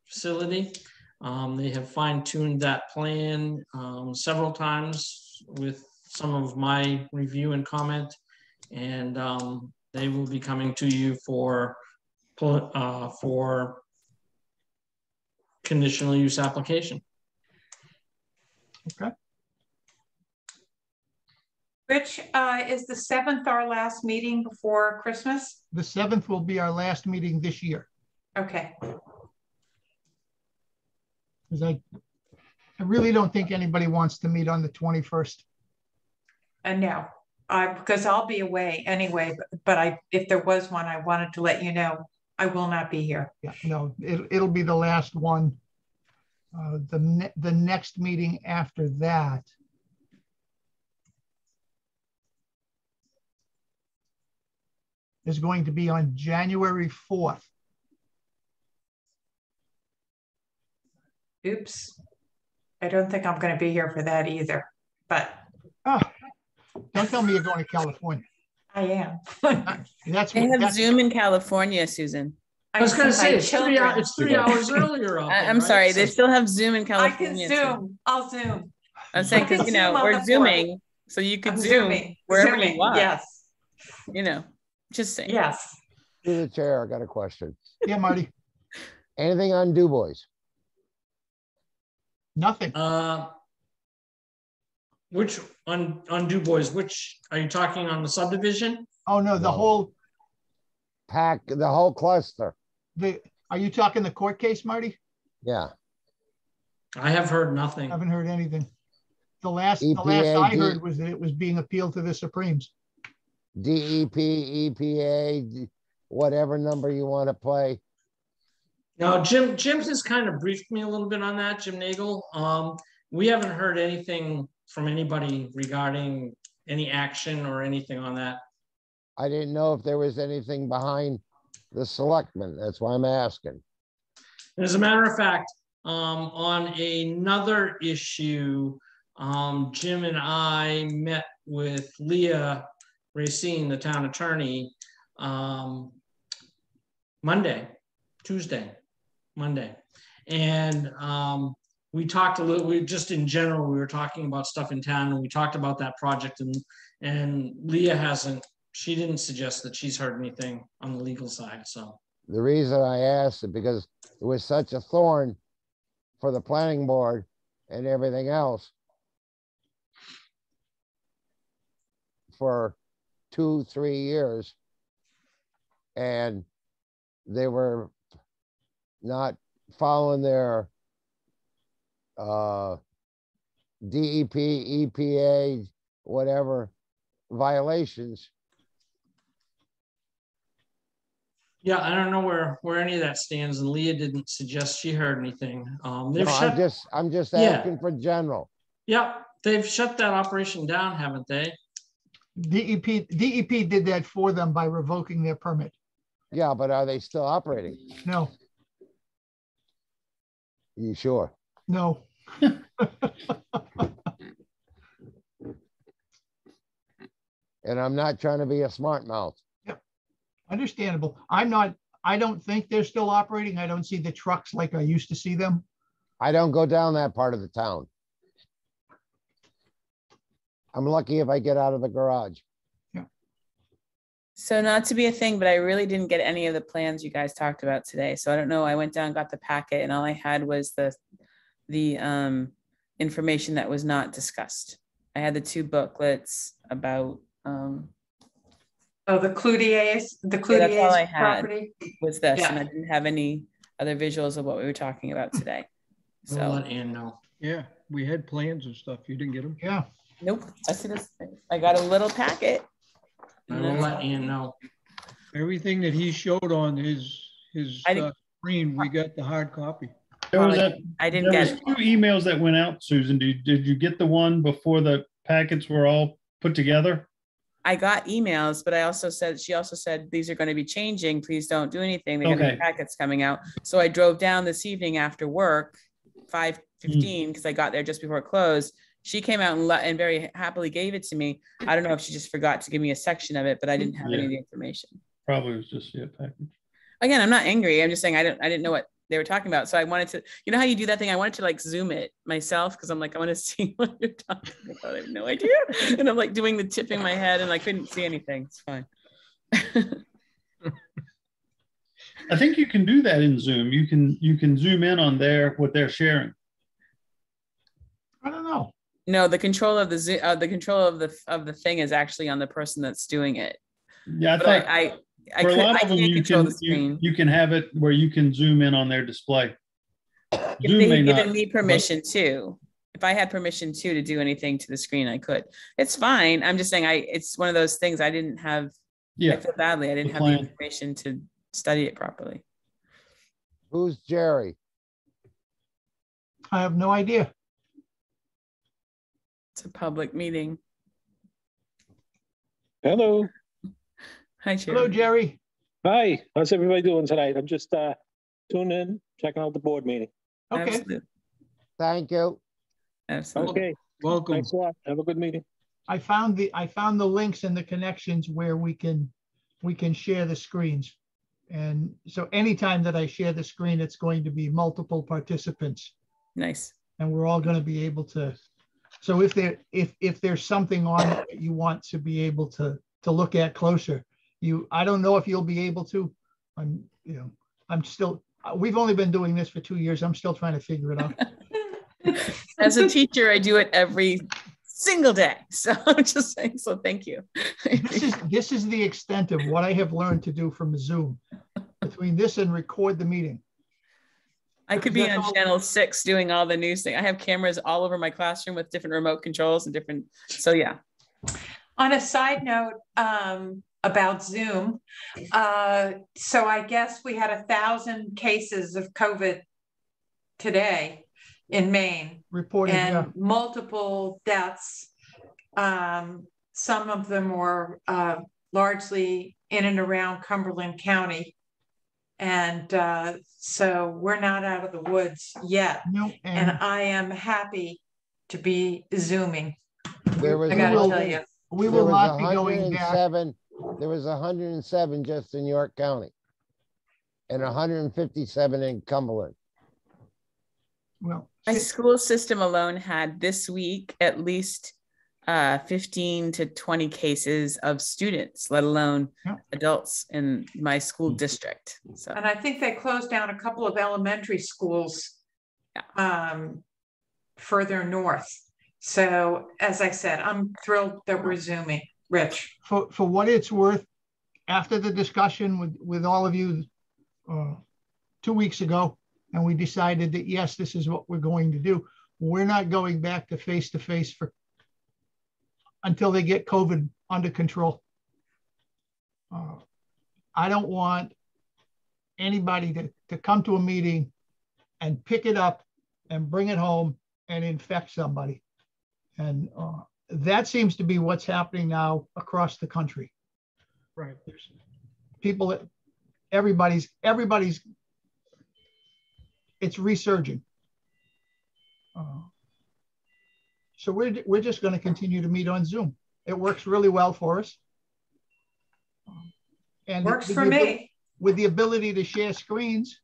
facility. They have fine-tuned that plan several times with some of my review and comment, and they will be coming to you for conditional use application. Okay. Rich, is the 7th our last meeting before Christmas? The 7th will be our last meeting this year. Okay. Because I really don't think anybody wants to meet on the 21st. No, because I'll be away anyway, but if there was one, I wanted to let you know I will not be here. Yeah, no, it'll be the last one. The next meeting after that is going to be on January 4th. Oops. I don't think I'm going to be here for that either, but. Oh, don't tell me you're going to California. I am. They have Zoom in California, Susan. I was going to say, it's 3 hours earlier. I'm sorry, they still have Zoom in California. I can Zoom. I'll Zoom. I'm saying, because, we're Zooming, so you could Zoom wherever you want. Yes. Just saying. Yes. Through the chair, I got a question. Yeah, Marty. Anything on Du Bois? Nothing. Which on Du Bois? Which are you talking on the subdivision? Oh no, the whole pack, the whole cluster. Are you talking the court case, Marty? Yeah. I have heard nothing. Haven't heard anything. The last I heard was that it was being appealed to the Supremes. DEP, EPA, whatever number you want to play. No, Jim has kind of briefed me a little bit on that, Jim Nagel. We haven't heard anything from anybody regarding any action or anything on that. I didn't know if there was anything behind the selectmen. That's why I'm asking. As a matter of fact, on another issue, Jim and I met with Leah Racine, the town attorney, Monday. And we talked a little, we were talking about stuff in town, and we talked about that project, and Leah she didn't suggest that she's heard anything on the legal side. So the reason I asked is because it was such a thorn for the planning board and everything else for 2-3 years, and they were not following their DEP, EPA, whatever violations. Yeah, I don't know where any of that stands, and Leah didn't suggest she heard anything. I'm just asking for general. Yeah, they've shut that operation down, haven't they? DEP did that for them by revoking their permit. Yeah, but are they still operating? No. You sure? No. And I'm not trying to be a smart mouth. Yep. Understandable. I don't think they're still operating. I don't see the trucks like I used to see them. I don't go down that part of the town. I'm lucky if I get out of the garage. Yeah. So not to be a thing, but I really didn't get any of the plans you guys talked about today. So I don't know. I went down, got the packet, and all I had was the information that was not discussed. I had the 2 booklets about Oh, the Cloutier's that's all I had. property. Was this, Yeah. and I didn't have any other visuals of what we were talking about today. We'll So let Ann know. Yeah, we had plans and stuff. You didn't get them? Yeah. nope. I see this. I got a little packet. I will let Ann know. Everything that he showed on his screen, we got the hard copy. There was, I didn't there get was it. 2 emails that went out, Susan. Did you get the one before the packets were all put together? I got emails, but she also said, these are going to be changing. Please don't do anything. They're going to Okay. be packets coming out. So I drove down this evening after work, 5:15, because I got there just before it closed. She came out and very happily gave it to me. I don't know if she just forgot to give me a section of it, but I didn't have any of the information. Probably was just a package. Again, I'm not angry. I'm just saying I didn't know what they were talking about. So I wanted to, you know how you do that thing? I wanted to like zoom it myself because I'm like, I want to see what you're talking about. I have no idea. And I'm like doing the tipping my head and I couldn't see anything. It's fine. I think you can do that in Zoom. You can zoom in on what they're sharing. I don't know. No, the control of the control of the thing is actually on the person that's doing it. Yeah, I But thought I for a can't lot of them control the screen. you can have it where you can zoom in on their display. If Zoom they may had not, given me permission to, if I had permission to do anything to the screen, I could. It's fine. I'm just saying it's one of those things I didn't have. Yeah. I feel badly. I didn't have the information to study it properly. Who's Jerry? I have no idea. It's a public meeting. Hello. Hi, Jerry. Hello, Jerry. Hi. How's everybody doing tonight? I'm just tuning in, checking out the board meeting. Okay. Absolutely. Thank you. Absolutely. Okay. Welcome. Thanks a lot. Have a good meeting. I found the links and the connections where we can share the screens. And so anytime that I share the screen, it's going to be multiple participants. Nice. And we're all going to be able to. So if there's something on it that you want to be able to look at closer, I don't know if you'll be able to. We've only been doing this for 2 years. I'm still trying to figure it out. As a teacher, I do it every single day. So I'm just saying, so thank you. This is the extent of what I have learned to do from Zoom. Between this and record the meeting. I could be on channel 6 doing all the news thing. I have cameras all over my classroom with different remote controls and different, so yeah. On a side note about Zoom, so I guess we had 1,000 cases of COVID today in Maine. Reported, and yeah. multiple deaths. Some of them were largely in and around Cumberland County. And so we're not out of the woods yet. No, and I am happy to be Zooming. There was I gotta tell you. We will not be going back. There was 107 just in York County and 157 in Cumberland. Well, my school system alone had this week at least 15 to 20 cases of students, let alone adults in my school district. So, and I think they closed down a couple of elementary schools further north. So as I said, I'm thrilled that we're Zooming. Rich. For what it's worth, after the discussion with all of you 2 weeks ago, and we decided that, yes, this is what we're going to do. We're not going back to face-to-face until they get COVID under control. I don't want anybody to come to a meeting and pick it up and bring it home and infect somebody. And that seems to be what's happening now across the country. Right. There's people, everybody's, it's resurging. So we're just going to continue to meet on Zoom. It works really well for us. And works for me. With the ability to share screens,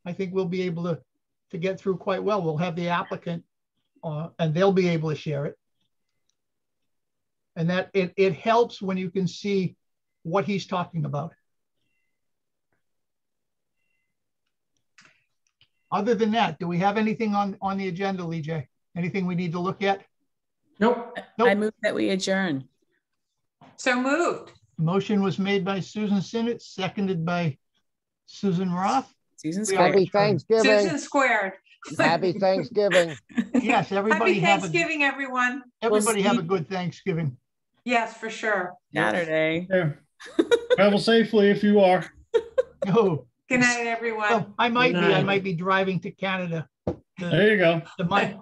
I think we'll be able to get through quite well. We'll have the applicant and they'll be able to share it. And that it helps when you can see what he's talking about. Other than that, do we have anything on the agenda, Lee J? Anything we need to look at? Nope. I move that we adjourn. So moved. Motion was made by Susan Sinnet, seconded by Susan Roth. Susan Happy Square. Thanksgiving. Susan squared. Happy Thanksgiving. Yes, everybody Happy have Thanksgiving, everyone. everybody have a good Thanksgiving. Yes, for sure. Saturday. Yeah. Travel safely if you are. Oh, Good night, everyone. well, I might Good be. I night. might be driving to Canada. There you go.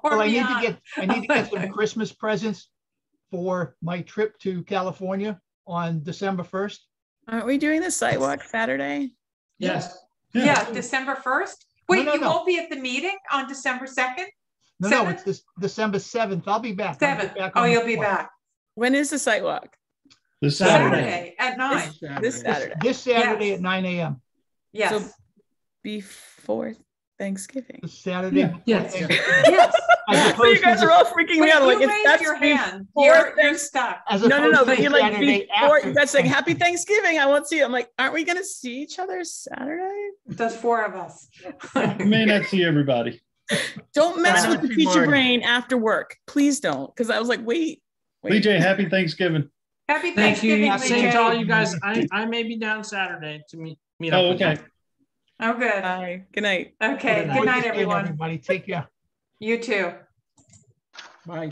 Or I need to beyond. get some Christmas presents for my trip to California on December 1st. Aren't we doing the sidewalk Saturday? Yes. Yeah, December 1st. Wait, No, you no. won't be at the meeting on December 2nd? No, Seventh? it's this December 7th. I'll be back. I'll be 7th. back Oh, on the you'll be 4th. back. When is the sidewalk? This Saturday. Saturday at 9. This Saturday. This Saturday Yes. at 9 a.m. Yes. So before Thanksgiving. This Saturday. Yeah. before Yes. Thanksgiving. Yes. As So opposed you to guys the- are all freaking me Wait, out. you Like, if raised that's your hand. before You're stuck. as No, opposed but to you're like Saturday before. after That's like Happy Thanksgiving. Thanksgiving. I won't see you. I'm like, aren't we gonna see each other Saturday? There's 4 of us. You may not see everybody. Don't mess I with don't the see teacher Marty. brain after work. Please don't. Because I was like, wait. Lee J, happy Thanksgiving. Happy Thank you. Thanksgiving, Same Lee to all J. you guys. I may be down Saturday to meet Oh, up with okay. you. Oh, good. Bye. Good night. Okay. Good Good night, Good everyone. everybody. Take care. You too. Bye.